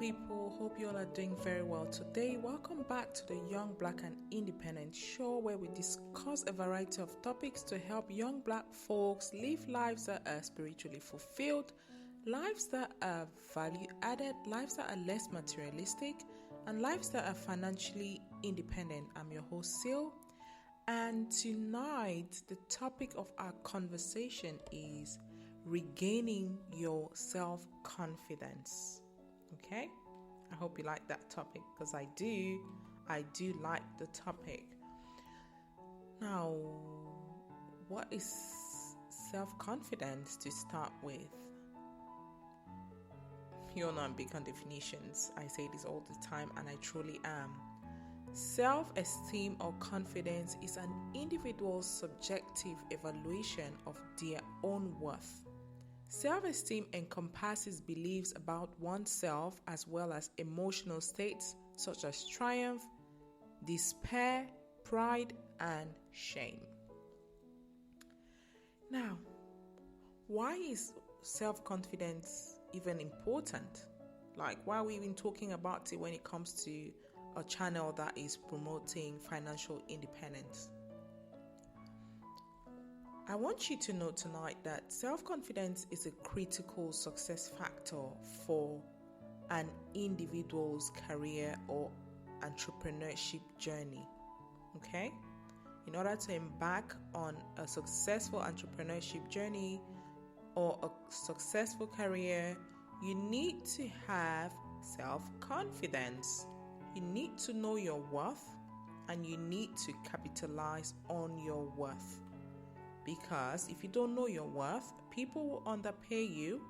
people, hope you all are doing very well today. Welcome back to the Young, Black and Independent show, where we discuss a variety of topics to help young black folks live lives that are spiritually fulfilled, lives that are value added, lives that are less materialistic, and lives that are financially independent. I'm your host, Sil, and tonight the topic of our conversation is regaining your self-confidence. Okay, I hope you like that topic, because I do like the topic. Now, what is self-confidence to start with? You all know I'm big on definitions. I say this all the time, and I truly am. Self-esteem or confidence is an individual's subjective evaluation of their own worth. Self-esteem encompasses beliefs about oneself as well as emotional states such as triumph, despair, pride, and shame. Now, why is self-confidence even important? Like, why are we even talking about it when it comes to a channel that is promoting financial independence? I want you to know tonight that self-confidence is a critical success factor for an individual's career or entrepreneurship journey. Okay? In order to embark on a successful entrepreneurship journey or a successful career, you need to have self-confidence. You need to know your worth, and you need to capitalize on your worth. Because if you don't know your worth, people will underpay you,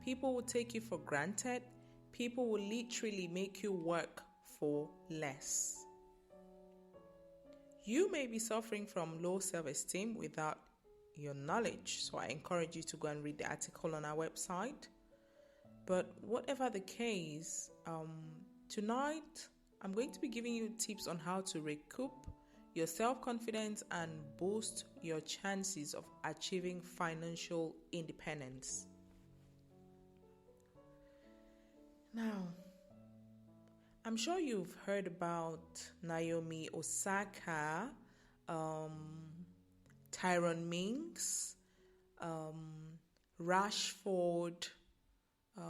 people will take you for granted, people will literally make you work for less. You may be suffering from low self-esteem without your knowledge, so I encourage you to go and read the article on our website. But whatever the case, tonight I'm going to be giving you tips on how to recoup your self-confidence and boost your chances of achieving financial independence. Now, I'm sure you've heard about Naomi Osaka, Tyrone Mings, Rashford,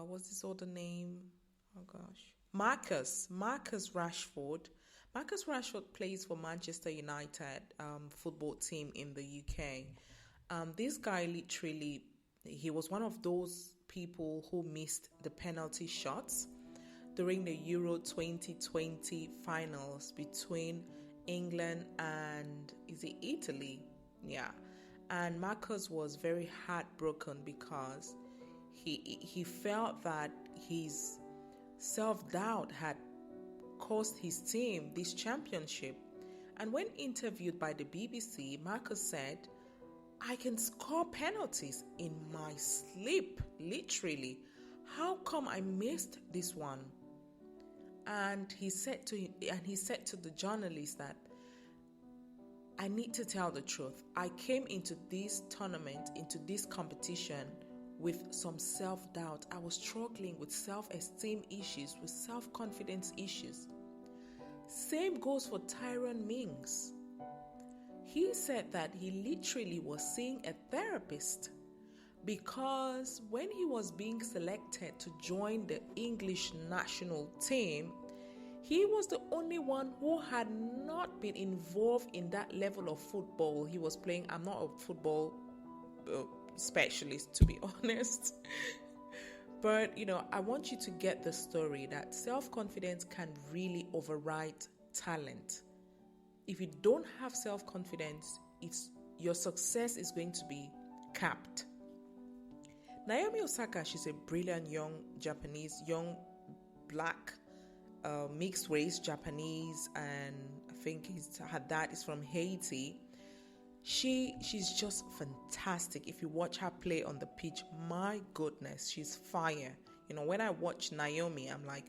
what's his other name? Oh gosh. Marcus Rashford. Marcus Rashford plays for Manchester United football team in the UK. This guy literally, he was one of those people who missed the penalty shots during the Euro 2020 finals between England and, is it Italy? Yeah. And Marcus was very heartbroken because he felt that his self-doubt had cost his team this championship. And when interviewed by the BBC, Marcus said, "I can score penalties in my sleep, literally. How come I missed this one?" And he said to the journalist that, "I need to tell the truth. I came into this tournament, into this competition with some self-doubt. I was struggling with self-esteem issues, with self-confidence issues." Same goes for Tyrone Mings. He said that he literally was seeing a therapist because when he was being selected to join the English national team, he was the only one who had not been involved in that level of football he was playing. I'm not a football specialist, to be honest. But, I want you to get the story that self-confidence can really override talent. If you don't have self-confidence, your success is going to be capped. Naomi Osaka, she's a brilliant young black, mixed race Japanese, and I think her dad is from Haiti. She's just fantastic. If you watch her play on the pitch, my goodness, she's fire. When I watch Naomi, I'm like,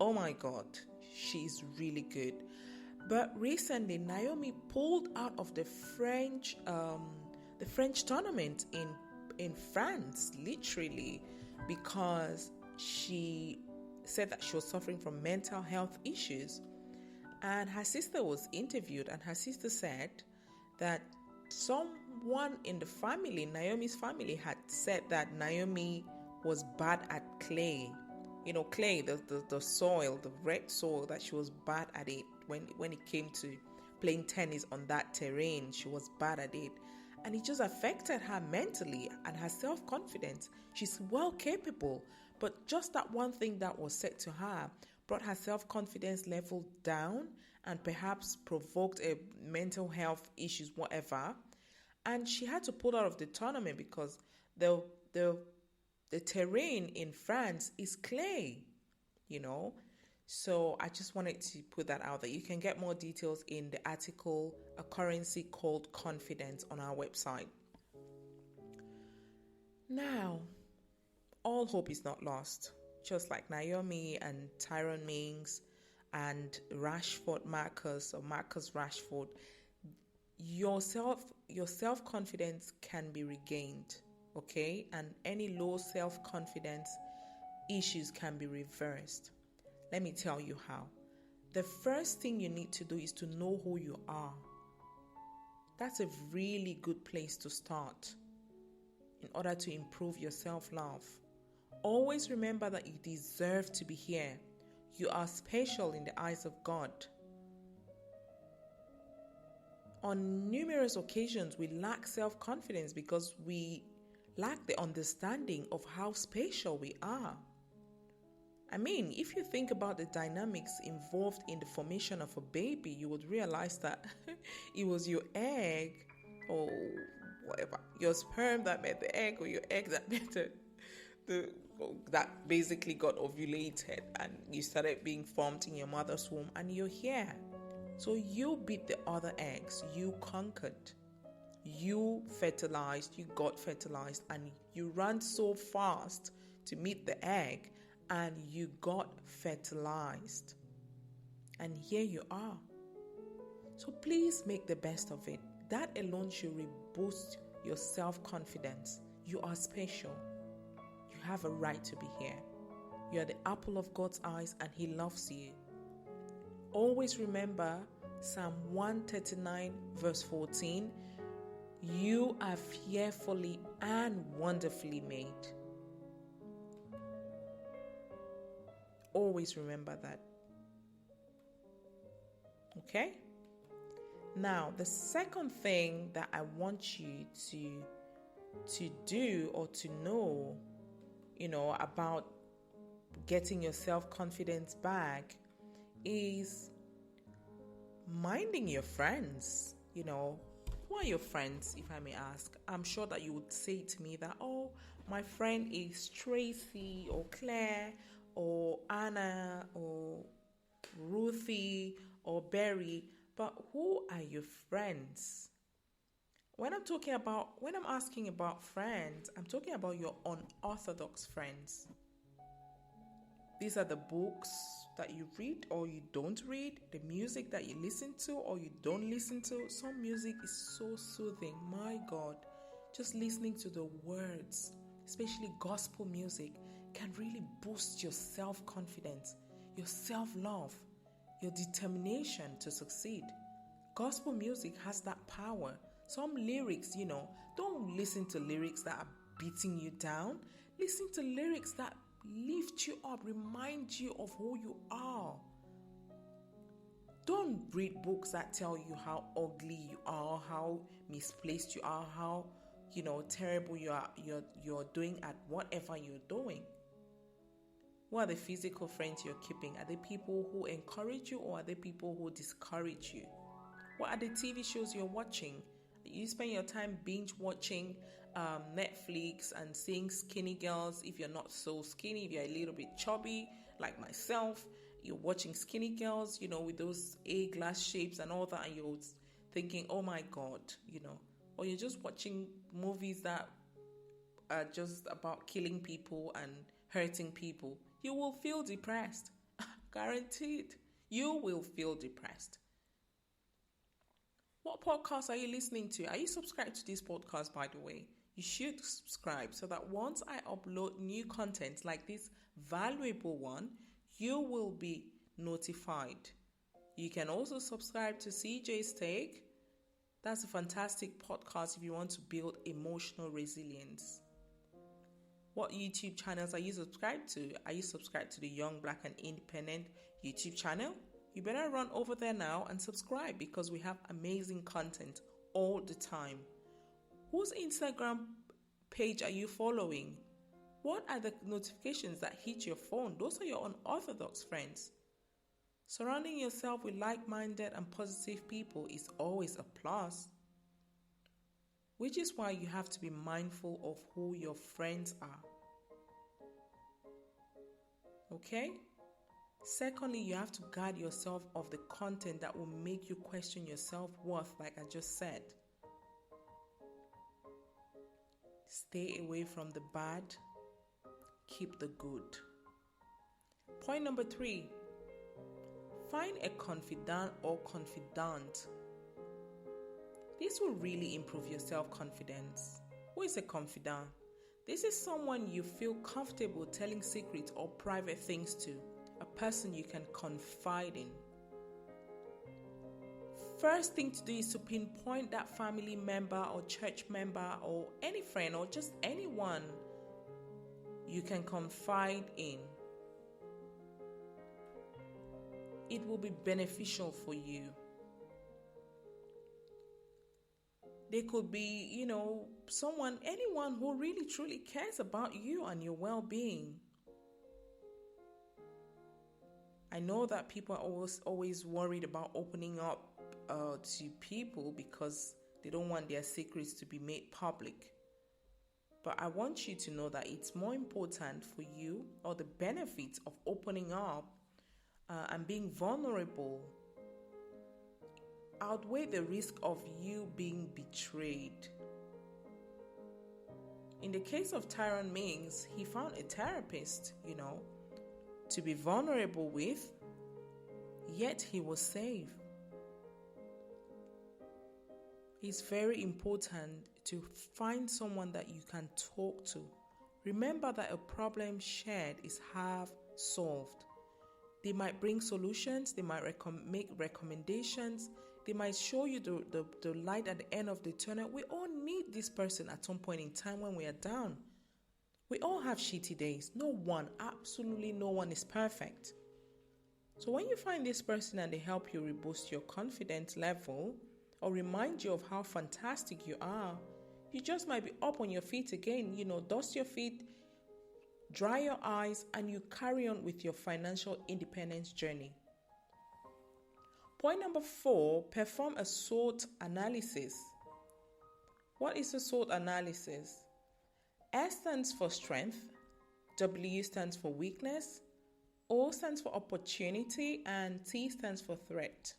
oh my God, she's really good. But recently, Naomi pulled out of the French tournament in France, literally, because she said that she was suffering from mental health issues. And her sister was interviewed, and her sister said that someone in the family, Naomi's family, had said that Naomi was bad at clay. You know, clay, the soil, the red soil, that she was bad at it. When it came to playing tennis on that terrain, she was bad at it. And it just affected her mentally and her self-confidence. She's well capable, but just that one thing that was said to her brought her self-confidence level down and perhaps provoked a mental health issues, whatever. And she had to pull out of the tournament because the terrain in France is clay, you know. So I just wanted to put that out there. You can get more details in the article, A Currency Called Confidence, on our website. Now, all hope is not lost. Just like Naomi and Tyrone Mings and Marcus Rashford, your self-confidence can be regained, okay? And any low self-confidence issues can be reversed. Let me tell you how. The first thing you need to do is to know who you are. That's a really good place to start in order to improve your self-love. Always remember that you deserve to be here. You are special in the eyes of God. On numerous occasions, we lack self-confidence because we lack the understanding of how special we are. I mean, if you think about the dynamics involved in the formation of a baby, you would realize that it was your egg or whatever, your sperm that met the egg, or your egg that met that basically got ovulated, and you started being formed in your mother's womb, and you're here. So you beat the other eggs, you conquered, you fertilized, you got fertilized, and you ran so fast to meet the egg, and you got fertilized. And here you are. So please make the best of it. That alone should reboost your self-confidence. You are special. You have a right to be here. You are the apple of God's eyes, and He loves you. Always remember Psalm 139 verse 14. You are fearfully and wonderfully made. Always remember that. Okay? Now, the second thing that I want you to do or to know, about getting your self-confidence back is minding your friends. Who are your friends, if I may ask? I'm sure that you would say to me that, my friend is Tracy or Claire or Anna or Ruthie or Berry, but who are your friends? When I'm asking about friends, I'm talking about your unorthodox friends. These are the books that you read or you don't read, the music that you listen to or you don't listen to. Some music is so soothing. My God, just listening to the words, especially gospel music, can really boost your self-confidence, your self-love, your determination to succeed. Gospel music has that power. Some lyrics, don't listen to lyrics that are beating you down. Listen to lyrics that lift you up, remind you of who you are. Don't read books that tell you how ugly you are, how misplaced you are, how terrible you're doing at whatever you're doing. What are the physical friends you're keeping? Are they people who encourage you, or are they people who discourage you? What are the TV shows you're watching? You spend your time binge watching Netflix and seeing skinny girls. If you're not so skinny, if you're a little bit chubby like myself, you're watching skinny girls, with those A-glass shapes and all that, and you're thinking, oh my God, or you're just watching movies that are just about killing people and hurting people. You will feel depressed. Guaranteed. You will feel depressed. What podcast are you listening to? Are you subscribed to this podcast, by the way? You should subscribe so that once I upload new content like this valuable one, you will be notified. You can also subscribe to CJ's Take. That's a fantastic podcast if you want to build emotional resilience. What YouTube channels are you subscribed to? Are you subscribed to the Young, Black and Independent YouTube channel? You better run over there now and subscribe because we have amazing content all the time. Whose Instagram page are you following? What are the notifications that hit your phone? Those are your unorthodox friends. Surrounding yourself with like-minded and positive people is always a plus. Which is why you have to be mindful of who your friends are. Okay? Secondly, you have to guard yourself of the content that will make you question your self-worth, like I just said. Stay away from the bad. Keep the good. Point number 3. Find a confidant or confidant. This will really improve your self-confidence. Who is a confidant? This is someone you feel comfortable telling secrets or private things to. A person you can confide in. First thing to do is to pinpoint that family member or church member or any friend or just anyone you can confide in. It will be beneficial for you. They could be, anyone who really truly cares about you and your well-being. I know that people are always worried about opening up to people because they don't want their secrets to be made public. But I want you to know that it's more important for you, or the benefits of opening up and being vulnerable outweigh the risk of you being betrayed. In the case of Tyrone Mings, he found a therapist, to be vulnerable with, yet he was saved. It's very important to find someone that you can talk to. Remember that a problem shared is half solved. They might bring solutions, they might make recommendations, they might show you the light at the end of the tunnel. We all need this person at some point in time when we are down. We all have shitty days. Absolutely no one is perfect. So when you find this person and they help you reboost your confidence level or remind you of how fantastic you are, you just might be up on your feet again. Dust your feet, dry your eyes, and you carry on with your financial independence journey. Point number 4, perform a SWOT analysis. What is a SWOT analysis? S stands for strength, W stands for weakness, O stands for opportunity, and T stands for threat.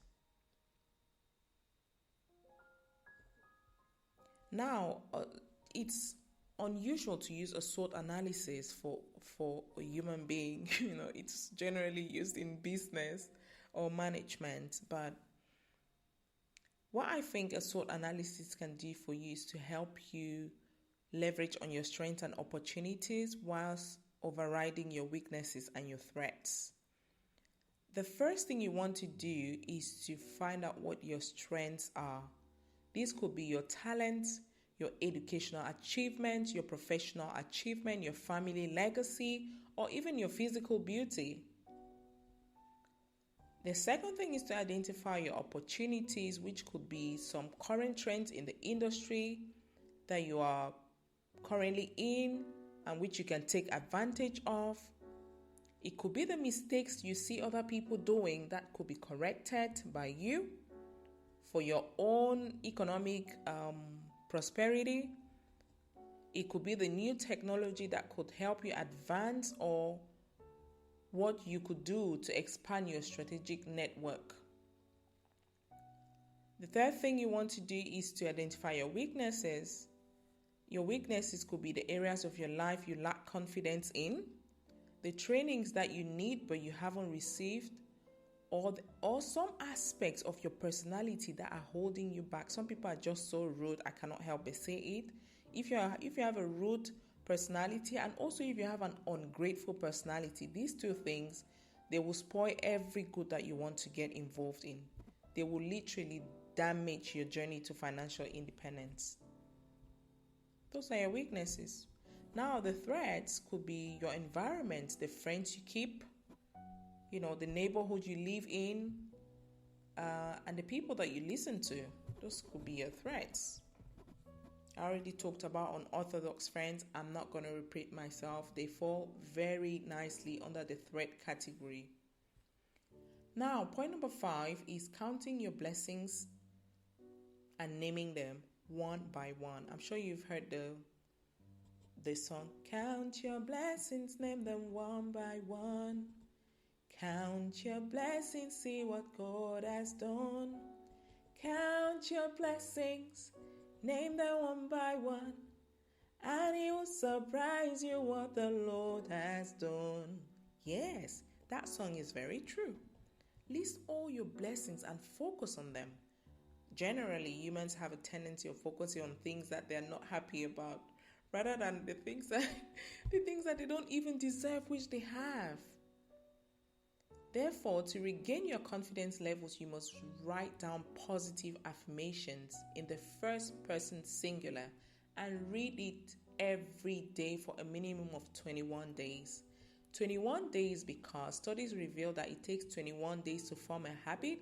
Now, it's unusual to use a SWOT analysis for a human being. It's generally used in business or management, but what I think a SWOT analysis can do for you is to help you leverage on your strengths and opportunities whilst overriding your weaknesses and your threats. The first thing you want to do is to find out what your strengths are. These could be your talents, your educational achievements, your professional achievement, your family legacy, or even your physical beauty. The second thing is to identify your opportunities, which could be some current trends in the industry that you are currently in and which you can take advantage of. It could be the mistakes you see other people doing that could be corrected by you for your own economic prosperity. It could be the new technology that could help you advance, or what you could do to expand your strategic network. The third thing you want to do is to identify your weaknesses. Your weaknesses could be the areas of your life you lack confidence in, the trainings that you need but you haven't received, or some aspects of your personality that are holding you back. Some people are just so rude, I cannot help but say it. If you have a rude personality, and also if you have an ungrateful personality, these two things, They will spoil every good that you want to get involved in. They will literally damage your journey to financial independence. Those are your weaknesses. Now, the threats could be your environment, the friends you keep, the neighborhood you live in, and the people that you listen to. Those could be your threats. I already talked about unorthodox friends. I'm not going to repeat myself. They fall very nicely under the threat category. Now, point number 5 is counting your blessings and naming them one by one. I'm sure you've heard the song, count your blessings, name them one by one. Count your blessings, see what God has done. Count your blessings, name them one by one, and it will surprise you what the Lord has done. Yes, that song is very true. List all your blessings and focus on them. Generally, humans have a tendency of focusing on things that they're not happy about, rather than the things that they don't even deserve, which they have. Therefore, to regain your confidence levels, you must write down positive affirmations in the first person singular and read it every day for a minimum of 21 days. 21 days because studies reveal that it takes 21 days to form a habit.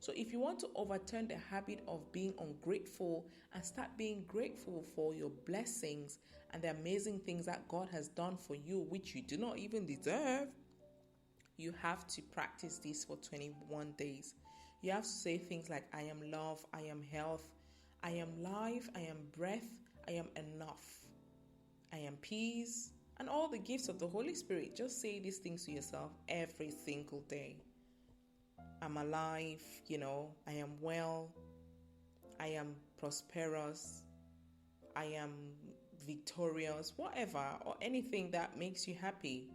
So if you want to overturn the habit of being ungrateful and start being grateful for your blessings and the amazing things that God has done for you, which you do not even deserve, you have to practice this for 21 days. You have to say things like, I am love, I am health, I am life, I am breath, I am enough, I am peace, and all the gifts of the Holy Spirit. Just say these things to yourself every single day. I'm alive, I am well, I am prosperous, I am victorious, whatever, or anything that makes you happy.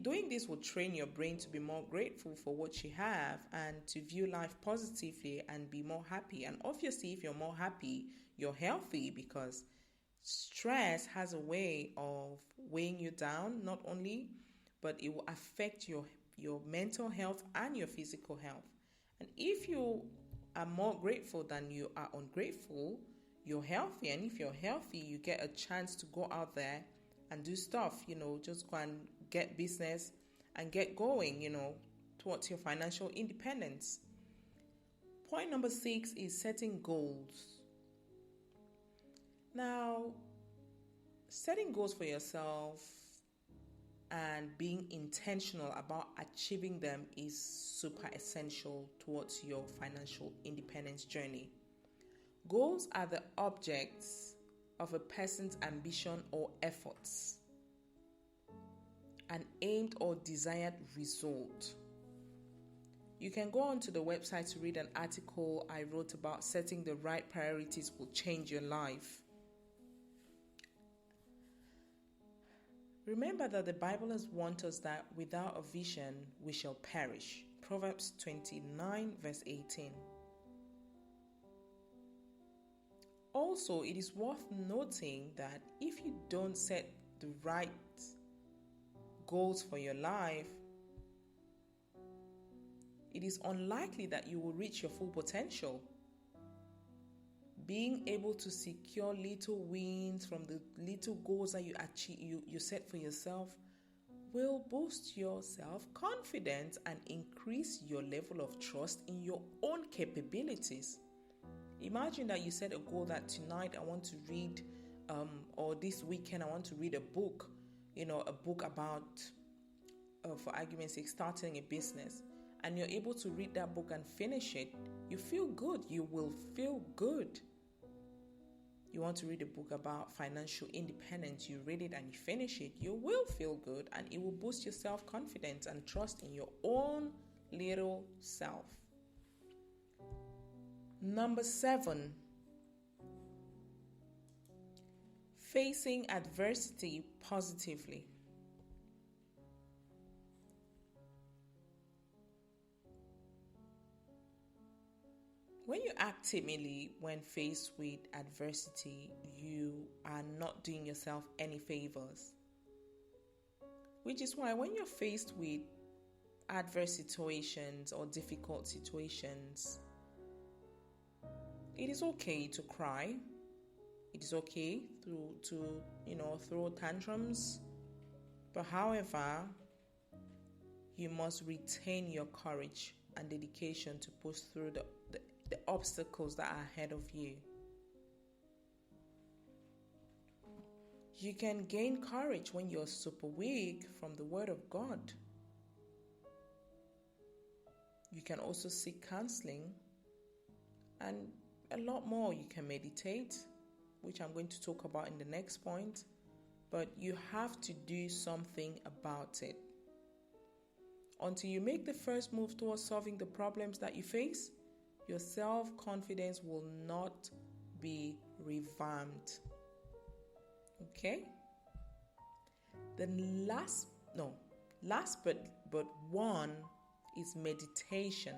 Doing this will train your brain to be more grateful for what you have and to view life positively and be more happy. And obviously, if you're more happy, you're healthy, because stress has a way of weighing you down, not only, but it will affect your mental health and your physical health. And if you are more grateful than you are ungrateful, you're healthy. And if you're healthy, you get a chance to go out there and do stuff, just go and get business and get going, towards your financial independence. Point number 6 is setting goals. Now, setting goals for yourself and being intentional about achieving them is super essential towards your financial independence journey. Goals are the objects of a person's ambition or efforts, an aimed or desired result. You can go onto the website to read an article I wrote about setting the right priorities will change your life. Remember that the Bible has warned us that without a vision, we shall perish. Proverbs 29 verse 18. Also, it is worth noting that if you don't set the right goals for your life, it is unlikely that you will reach your full potential. Being able to secure little wins from the little goals that you set for yourself will boost your self-confidence and increase your level of trust in your own capabilities. Imagine that you set a goal that tonight I want to read, or this weekend I want to read a book, a book about, for argument's sake, starting a business, and you're able to read that book and finish it. You feel good. You will feel good. You want to read a book about financial independence, you read it and you finish it, you will feel good, and it will boost your self-confidence and trust in your own little self. Number 7, facing adversity positively. When you act timidly when faced with adversity, you are not doing yourself any favors. Which is why when you're faced with adverse situations or difficult situations, it is okay to cry. It is okay to throw tantrums. But however, you must retain your courage and dedication to push through the obstacles that are ahead of you. You can gain courage when you're super weak from the Word of God. You can also seek counseling and a lot more. You can meditate, which I'm going to talk about in the next point, but you have to do something about it. Until you make the first move towards solving the problems that you face, your self-confidence will not be revamped. Okay? The last but one is meditation.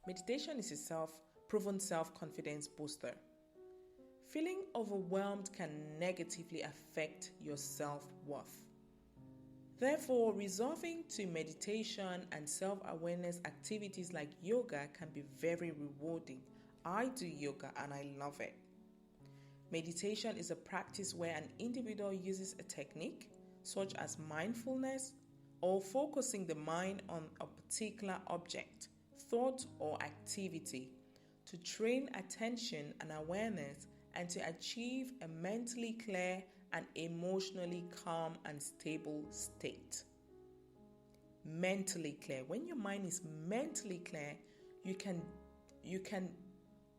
Meditation is a proven self-confidence booster. Feeling overwhelmed can negatively affect your self-worth. Therefore, resorting to meditation and self-awareness activities like yoga can be very rewarding. I do yoga and I love it. Meditation is a practice where an individual uses a technique such as mindfulness or focusing the mind on a particular object, thought, or activity to train attention and awareness and to achieve a mentally clear and emotionally calm and stable state. Mentally clear. When your mind is mentally clear, you can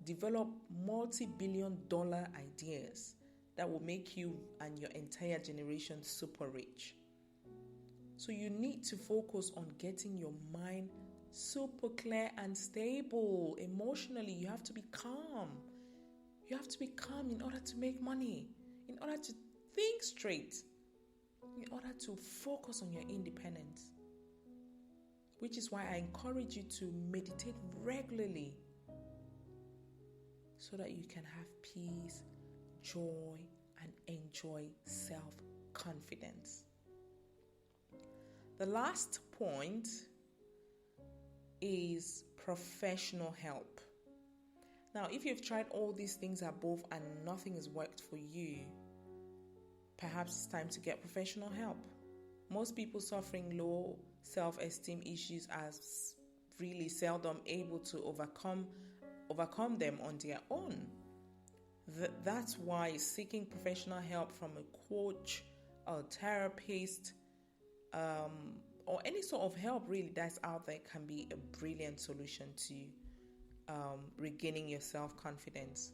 develop multi-billion-dollar ideas that will make you and your entire generation super rich. So you need to focus on getting your mind super clear and stable. Emotionally, you have to be calm. You have to be calm in order to make money, in order to think straight, in order to focus on your independence. Which is why I encourage you to meditate regularly so that you can have peace, joy, and enjoy self-confidence. The last point is professional help. Now, if you've tried all these things above and nothing has worked for you, perhaps it's time to get professional help. Most people suffering low self-esteem issues are really seldom able to overcome them on their own. That's why seeking professional help from a coach, a therapist, or any sort of help really that's out there can be a brilliant solution to regaining your self-confidence.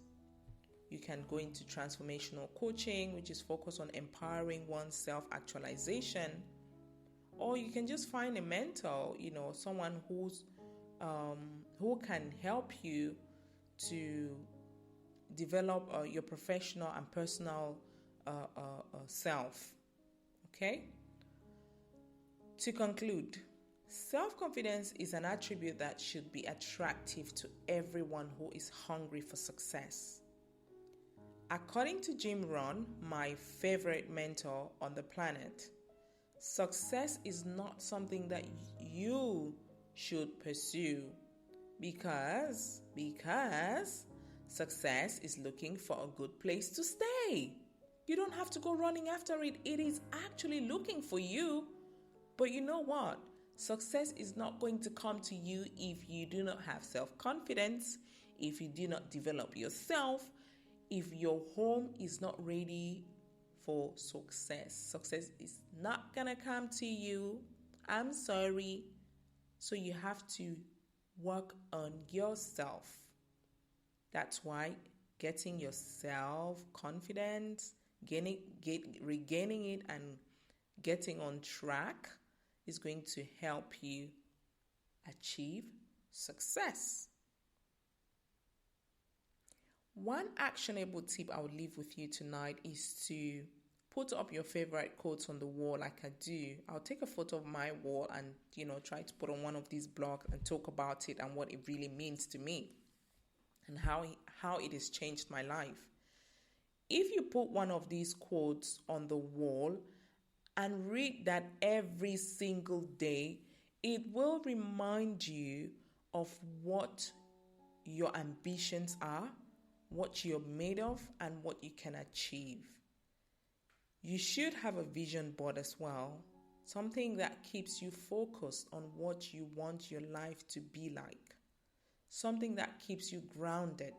You can go into transformational coaching, which is focused on empowering one's self-actualization, or you can just find a mentor, someone who can help you to develop your professional and personal self. Okay? To conclude, self-confidence is an attribute that should be attractive to everyone who is hungry for success. According to Jim Rohn, my favorite mentor on the planet, success is not something that you should pursue because success is looking for a good place to stay. You don't have to go running after it. It is actually looking for you. But you know what? Success is not going to come to you if you do not have self-confidence, if you do not develop yourself, if your home is not ready for success. Success is not going to come to you. I'm sorry. So you have to work on yourself. That's why getting your self-confidence, regaining it and getting on track is going to help you achieve success. One actionable tip I would leave with you tonight is to put up your favorite quotes on the wall like I do. I'll take a photo of my wall and, try to put on one of these blogs and talk about it and what it really means to me and how it has changed my life. If you put one of these quotes on the wall and read that every single day, It will remind you of what your ambitions are, what you're made of, and what you can achieve. You should have a vision board as well, something that keeps you focused on what you want your life to be like, something that keeps you grounded.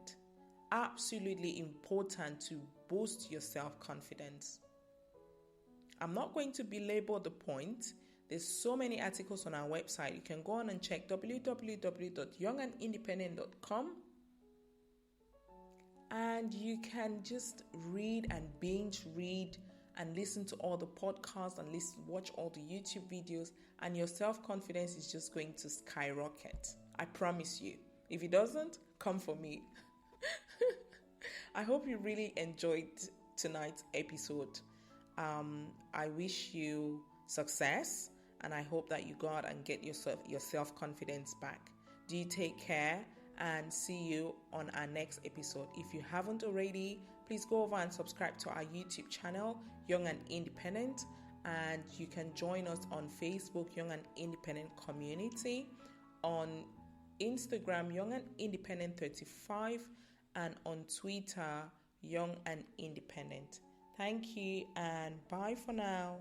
Absolutely important to boost your self-confidence. I'm not going to belabor the point. There's so many articles on our website. You can go on and check www.youngandindependent.com, and you can just read and binge read and listen to all the podcasts and watch all the YouTube videos, and your self-confidence is just going to skyrocket. I promise you. If it doesn't, come for me. I hope you really enjoyed tonight's episode. I wish you success, and I hope that you go out and get your self-confidence back. Do you take care, and see you on our next episode. If you haven't already, please go over and subscribe to our YouTube channel, Young and Independent, and you can join us on Facebook, Young and Independent Community, on Instagram, Young and Independent 35, and on Twitter, Young and Independent. Thank you, and bye for now.